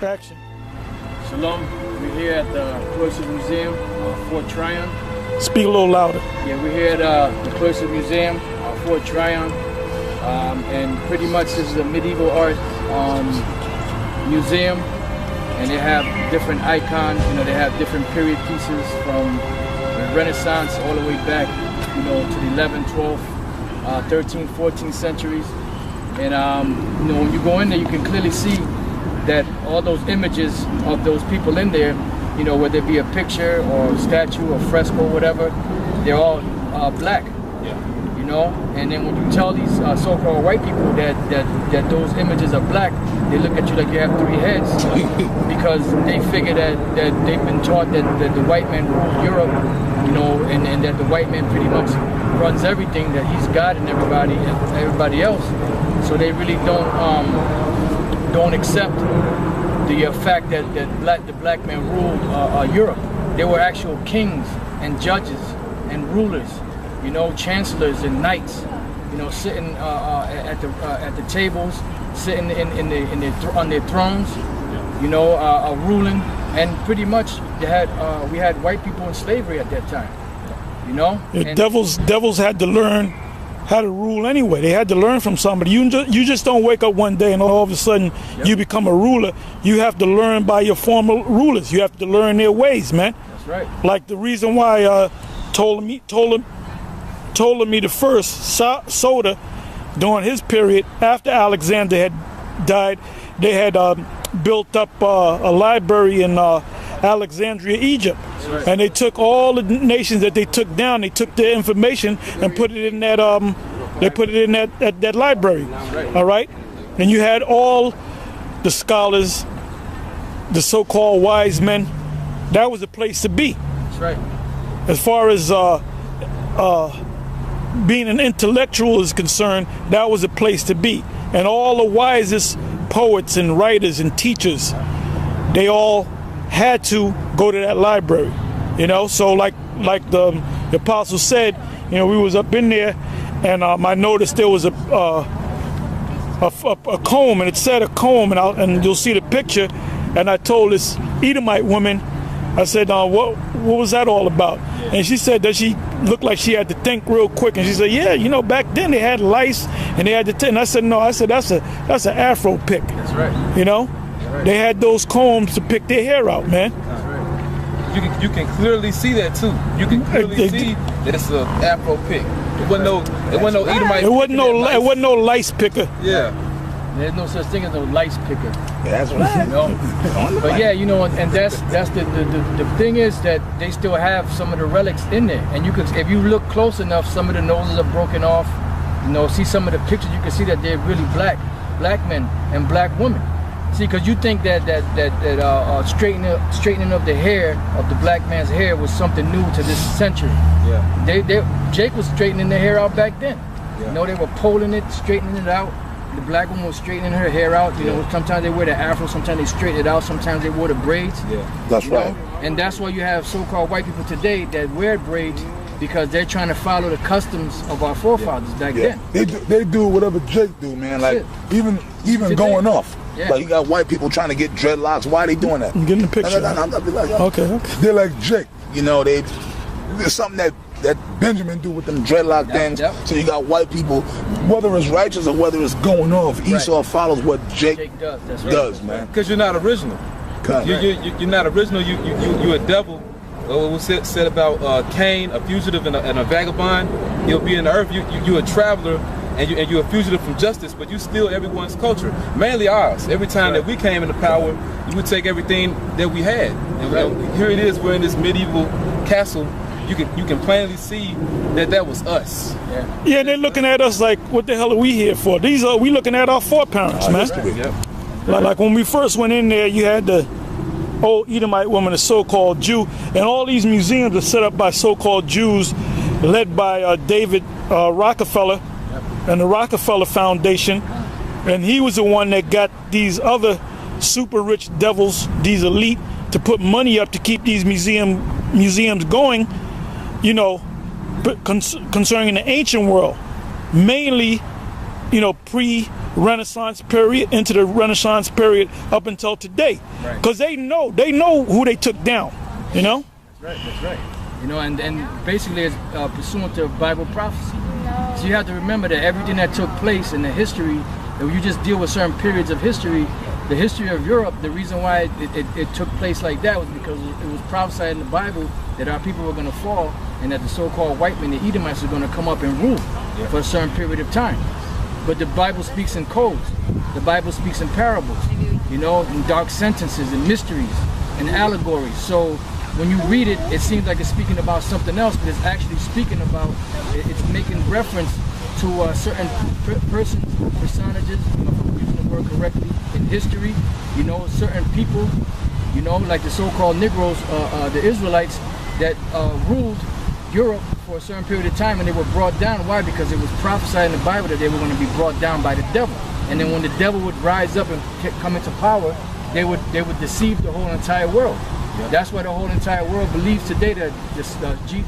Action. Shalom. We're here at the Cloisters Museum, Fort Tryon. Speak a little louder. Yeah, we're here at the Cloisters Museum, Fort Tryon, and pretty much this is a medieval art museum, and they have different icons. You know, they have different period pieces from the Renaissance all the way back, you know, to the 11th, 12th, 13th, 14th centuries. And you know, when you go in there, you can clearly see that all those images of those people in there, you know, whether it be a picture or a statue or fresco or whatever, they're all black. Yeah. You know, and then when you tell these so-called white people that those images are black, they look at you like you have three heads because they figure that they've been taught that the white man rules Europe, you know, and that the white man pretty much runs everything, that he's God and everybody else. So they really don't accept the fact that the black man ruled Europe. There were actual kings and judges and rulers, you know, chancellors and knights, you know, sitting at the tables, sitting on their thrones, you know, ruling, and pretty much we had white people in slavery at that time, you know. The devils had to learn how to rule anyway. They had to learn from somebody. You just don't wake up one day and all of a sudden you become a ruler. You have to learn by your former rulers. You have to learn their ways, man. That's right. Like the reason why Ptolemy the First soda during his period after Alexander had died, they had built up a library in Alexandria, Egypt. Right. And they took all the nations that they took down, they took their information and put it in that that library. Right. All right? And you had all the scholars, the so-called wise men. That was a place to be. That's right. As far as being an intellectual is concerned, that was a place to be. And all the wisest poets and writers and teachers, they all had to go to that library, you know. So like the apostle said, you know, we was up in there, and I noticed there was a comb, and it said a comb, and you'll see the picture. And I told this Edomite woman, I said, what was that all about? And she said that she looked like she had to think real quick, and she said, yeah, you know, back then they had lice, and they had to. And I said, no, I said that's an Afro pick. That's right. You know. They had those combs to pick their hair out, man. That's right. You can clearly see that too. You can clearly see that it's an Afro pick. It wasn't no Edomite. It wasn't no lice picker. Yeah. There's no such thing as no lice picker. Yeah, that's right. You know? But yeah, you know, and that's the thing is that they still have some of the relics in there, and you could, if you look close enough, some of the noses are broken off. You know, see some of the pictures, you can see that they're really black men and black women. See, because you think that straightening up the hair of the black man's hair was something new to this century. Yeah. Jake was straightening their hair out back then. Yeah. You know, they were pulling it, straightening it out. The black woman was straightening her hair out. You know, sometimes they wear the afro, sometimes they straighten it out, sometimes they wore the braids. Yeah, that's right. And that's why you have so-called white people today that wear braids, because they're trying to follow the customs of our forefathers back then. They do whatever Jake do, man. Like even going off. Yeah. Like you got white people trying to get dreadlocks. Why are they doing that? I'm getting the picture. Okay. They're like Jake. You know, there's something that Benjamin do with them dreadlock things. Yep. So you got white people, whether it's righteous or whether it's going off, Esau follows what Jake does. That's right. Does, man. Because you're not original. You're not original. You're a devil. What was said about Cain, a fugitive and a vagabond. You'll be in the earth. You're a traveler. And you're a fugitive from justice, but you steal everyone's culture, mainly ours. Every time that we came into power, you would take everything that we had. And here it is, we're in this medieval castle. You can plainly see that was us. Yeah, they're looking at us like, what the hell are we here for? We looking at our foreparents, man. Right. Like when we first went in there, you had the old Edomite woman, a so-called Jew, and all these museums are set up by so-called Jews, led by David Rockefeller. And the Rockefeller Foundation, and he was the one that got these other super rich devils, these elite, to put money up to keep these museums going, you know, concerning the ancient world, mainly, you know, Renaissance period into the Renaissance period up until today, because they know who they took down. You know. That's right. You know, and basically it's pursuant to Bible prophecy. So you have to remember that everything that took place in the history, that you just deal with certain periods of history. The history of Europe, the reason why it took place like that was because it was prophesied in the Bible that our people were going to fall, and that the so-called white men, the Edomites, are going to come up and rule for a certain period of time. But the Bible speaks in codes. The Bible speaks in parables, you know, in dark sentences and mysteries and allegories. So when you read it, it seems like it's speaking about something else, but it's actually speaking about, it's making reference to certain persons, personages, if I'm using the word correctly, in history, you know, certain people, you know, like the so-called Negroes, the Israelites that ruled Europe for a certain period of time, and they were brought down. Why? Because it was prophesied in the Bible that they were going to be brought down by the devil. And then when the devil would rise up and come into power, they would deceive the whole entire world. Yep. That's why the whole entire world believes today that this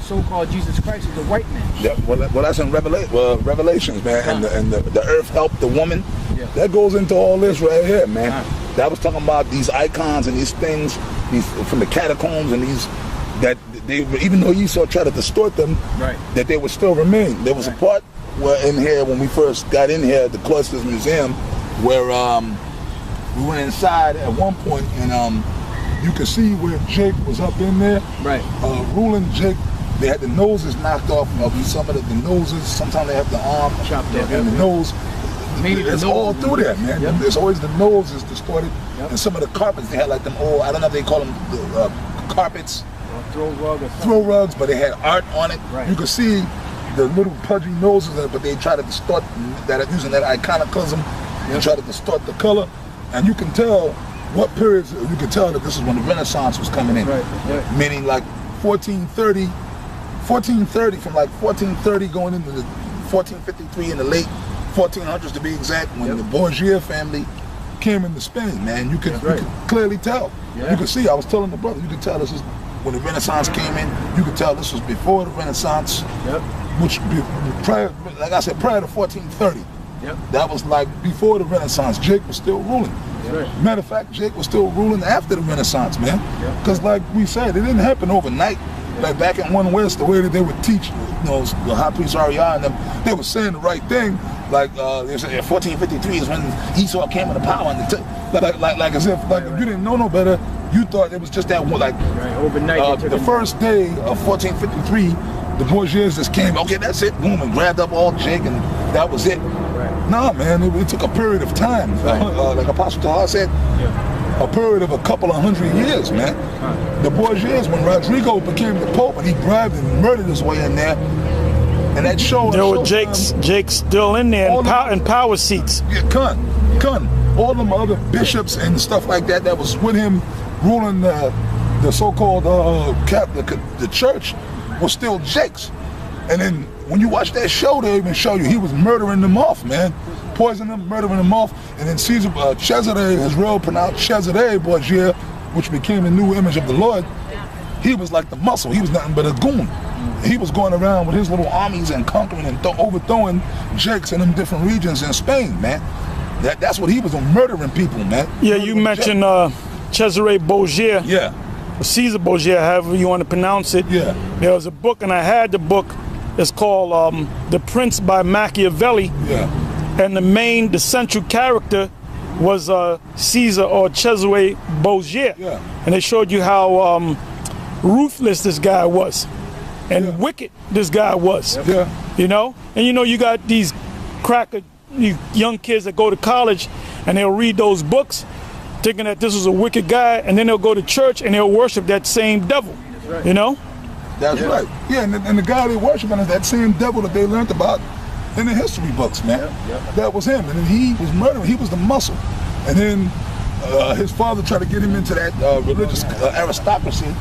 so-called Jesus Christ is a white man. Yeah, well that's in Revelations, man. And the earth helped the woman. Yeah. That goes into all this right here, man. That was talking about these icons and these things, these from the catacombs, and these that they, even though Esau tried to distort them, that they would still remain. There was a part where in here when we first got in here, the Cloisters Museum, where we went inside at one point and you could see where Jake was up in there, ruling Jake. They had the noses knocked off of some of the noses. Sometimes they have the arm chopped off and the nose. It's all through there, man. Yep. There's always the nose is distorted, and some of the carpets they had like them old. I don't know if they call them the carpets, throw rugs, but they had art on it. You could see the little pudgy noses, but they try to distort that using that iconoclasm. They try to distort the color, and you can tell what periods. You can tell that this is when the Renaissance was coming in, meaning like 1430 from like 1430 going into the 1453 in the late 1400s to be exact, when the Borgia family came into Spain, man. You could clearly tell. You could see, I was telling the brother, you could tell this is when the Renaissance came in. You could tell this was before the Renaissance, which prior, like I said, prior to 1430. That was like before the Renaissance. Jake was still ruling. Matter of fact, Jake was still ruling after the Renaissance, man. Because like we said, it didn't happen overnight. Like back in One West, the way that they would teach, you know, the high priest Ariah and them, they were saying the right thing. Like they said, 1453 is when Esau came into power, and like as if like if you didn't know no better, you thought it was just that one. Like overnight, the first day of 1453, the Borgias just came. Okay, that's it. Boom, and grabbed up all Jake, and that was it. Nah, man, it took a period of time. Like Apostle Tahar said, a period of a couple of 100 years, man. The Borgias, when Rodrigo became the Pope and he grabbed and murdered his way in there, and that showed. There were Jake's still in there in power seats. All them other bishops and stuff like that was with him ruling the so-called the church was still Jake's. And then when you watch that show, they even show you he was murdering them off, man. Poisoning them, murdering them off. And then Caesar, Cesare, is real pronounced Cesare Borgia, which became the new image of the Lord. He was like the muscle. He was nothing but a goon. He was going around with his little armies and conquering and overthrowing Jakes in them different regions in Spain, man. That's what he was on, murdering people, man. Yeah, you mentioned Cesare Borgia. Yeah. Caesar Borgia, however you want to pronounce it. Yeah. There was a book, and I had the book. It's called The Prince by Machiavelli. Yeah. And the central character was Caesar or Cesare Borgia. Yeah. And they showed you how ruthless this guy was and wicked this guy was. Yeah. You know? And you know, you got these young kids that go to college and they'll read those books thinking that this was a wicked guy, and then they'll go to church and they'll worship that same devil. You know? That's right. Yeah, and the guy they worshiping is that same devil that they learned about in the history books, man. That was him. And then he was murdering. He was the muscle. And then his father tried to get him into that religious aristocracy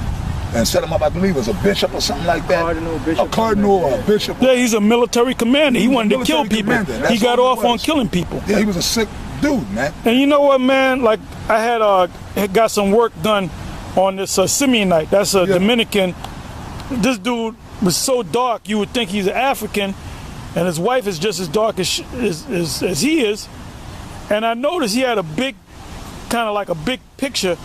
and set him up, I believe, as a bishop or something like that. A cardinal or a bishop. Yeah, he's a military commander. He wanted to kill people. He got off on killing people. Yeah, he was a sick dude, man. And you know what, man? Like, I had got some work done on this Simeonite. That's a Dominican. This dude was so dark, you would think he's an African, and his wife is just as dark as he is. and I noticed he had a big, kind of like a big picture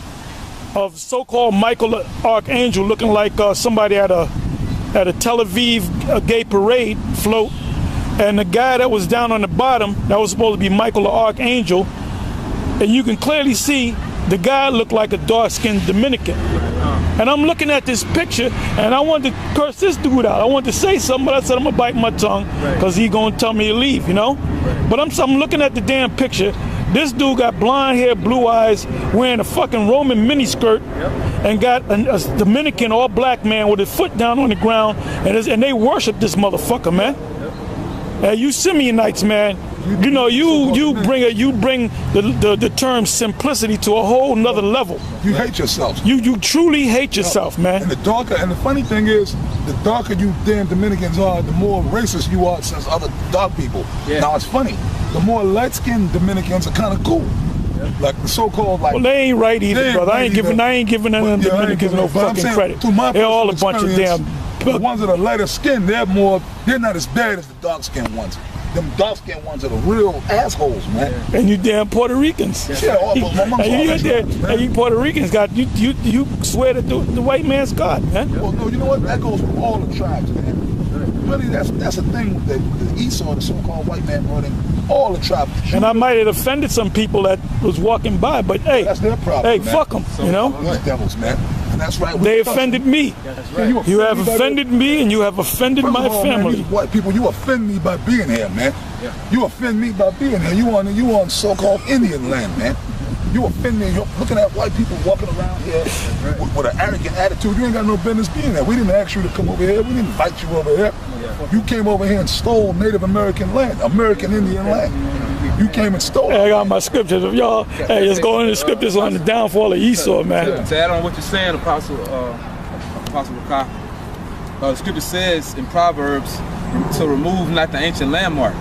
of so-called Michael Archangel, looking like somebody at a Tel Aviv gay parade float, and the guy that was down on the bottom, that was supposed to be Michael the Archangel, and you can clearly see the guy looked like a dark-skinned Dominican. And I'm looking at this picture, and I wanted to curse this dude out. I wanted to say something, but I said I'm gonna bite my tongue because he's gonna tell me to leave, you know? But I'm looking at the damn picture. This dude got blonde hair, blue eyes, wearing a fucking Roman miniskirt, and got a Dominican all black man with his foot down on the ground, and they worship this motherfucker, man. You Simeonites, man. You know, you bring the term simplicity to a whole nother level. You hate yourself. You truly hate yourself, man. And the funny thing is, the darker you damn Dominicans are, the more racist you are since other dark people. Yeah. Now it's funny, the more light-skinned Dominicans are kind of cool. Like the so-called, like, well, they ain't right either, brother. I ain't giving none of them Dominicans no fucking credit. They're all a bunch of damn. The ones that are lighter skinned, they're not as bad as the dark-skinned ones. Them dark-skinned ones are the real assholes, man. And you damn Puerto Ricans. Yeah, you Puerto Ricans you swear to the white man's God, man. Well, no, you know what? That goes with all the tribes, man. Really, that's a thing that the Esau, the so-called white man, brought in all the tribes. And I might have offended some people that was walking by, but hey, that's their problem. Hey, man. Fuck them, you know. These devils, man. And that's right. They offended me. Right. You have offended me, and you have offended my family. Man, white people, you offend me by being here, man. Yeah. You offend me by being here. You on so-called Indian land, man. You offend me. You're looking at white people walking around here with an arrogant attitude. You ain't got no business being there. We didn't ask you to come over here. We didn't invite you over here. You came over here and stole Native American land, American Indian land. You came and stole it. I got my scriptures. If y'all, hey, let's go into the scriptures on the downfall of Esau, man. To add on what you're saying, Apostle Rakai, the scripture says in Proverbs to remove not the ancient landmark.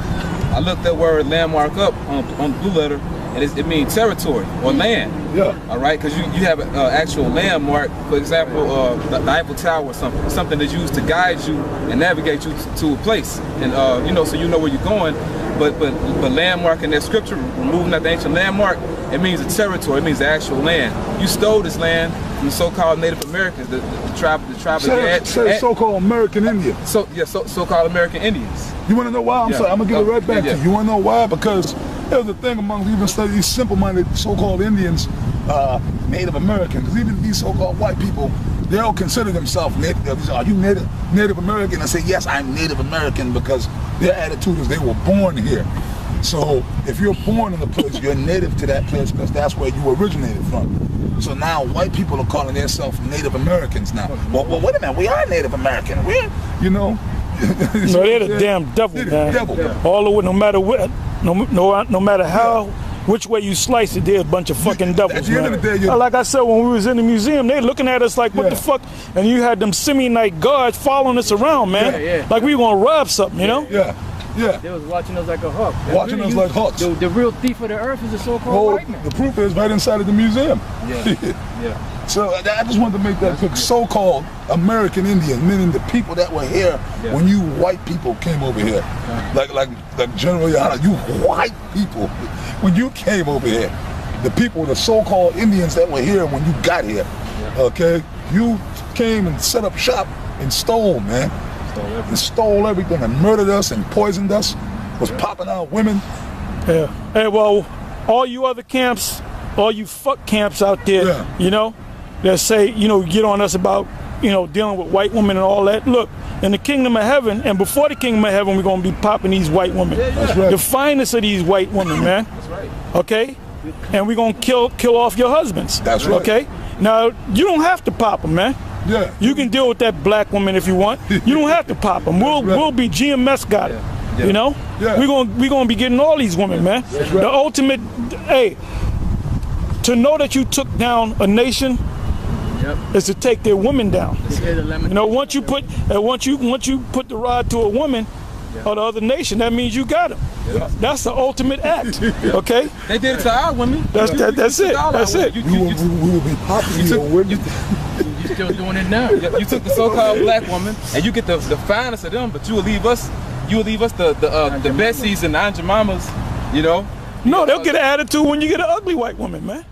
I looked that word landmark up on the blue letter, and it means territory or land. Yeah. All right, because you have an actual landmark. For example, the Eiffel Tower or something that's used to guide you and navigate you to a place, and so you know where you're going. But landmark in that scripture, removing that ancient landmark, it means a territory. It means the actual land. You stole this land from the so-called Native Americans, the tribe of Gad. So-called American Indians. So-called American Indians. You want to know why? I'm sorry. I'm gonna give it right back to you. You want to know why? Because there's a thing among even these simple-minded so-called Indians, Native Americans. Because even these so-called white people, they don't consider themselves Native. Are you Native American? I say yes, I'm Native American because their attitude is they were born here. So if you're born in a place, you're native to that place because that's where you originated from. So now white people are calling themselves Native Americans now. Well, wait a minute, we are Native American. No, they're the damn devil, man. All the way, no matter what, no matter how, which way you slice it, they're a bunch of fucking devils, at the end of the day, like I said, when we was in the museum, they looking at us like, what the fuck? And you had them Simeonite guards following us around, man. Like we were gonna rob something, you know? Yeah. They was watching us like a hawk. Watching us like hawks. The real thief of the earth is the so-called white man. The proof is right inside of the museum. Yeah. So I just wanted to make that quick. So-called American Indian, meaning the people that were here when you white people came over here. Like General Yana, you white people, when you came over here, the people, the so-called Indians that were here when you got here, okay? You came and set up shop and stole, man. And stole everything and murdered us and poisoned us, was popping out women. Yeah. Hey, well, all you other camps, all you fuck camps out there, you know, that say, get on us about, dealing with white women and all that. Look, in the kingdom of heaven, and before the kingdom of heaven, we're going to be popping these white women. That's right. The finest of these white women, man. That's right. Okay? And we're going to kill off your husbands. That's right. Okay? Now, you don't have to pop them, man. Yeah. You can deal with that black woman if you want. You don't have to pop them. We'll be GMS got it. You know? Yeah. We're gonna be getting all these women, man. Right. The ultimate, hey, to know that you took down a nation is to take their women down. Once you put the rod to a woman or the other nation, that means you got them. That's the ultimate act. Okay? They did it to our women. That's it. That's it. We will be popping your women. You're still doing it now. You took the so-called black woman, and you get the finest of them, but you will leave us the Bessies and the Aunt Jemimas, No, they'll get an attitude when you get an ugly white woman, man.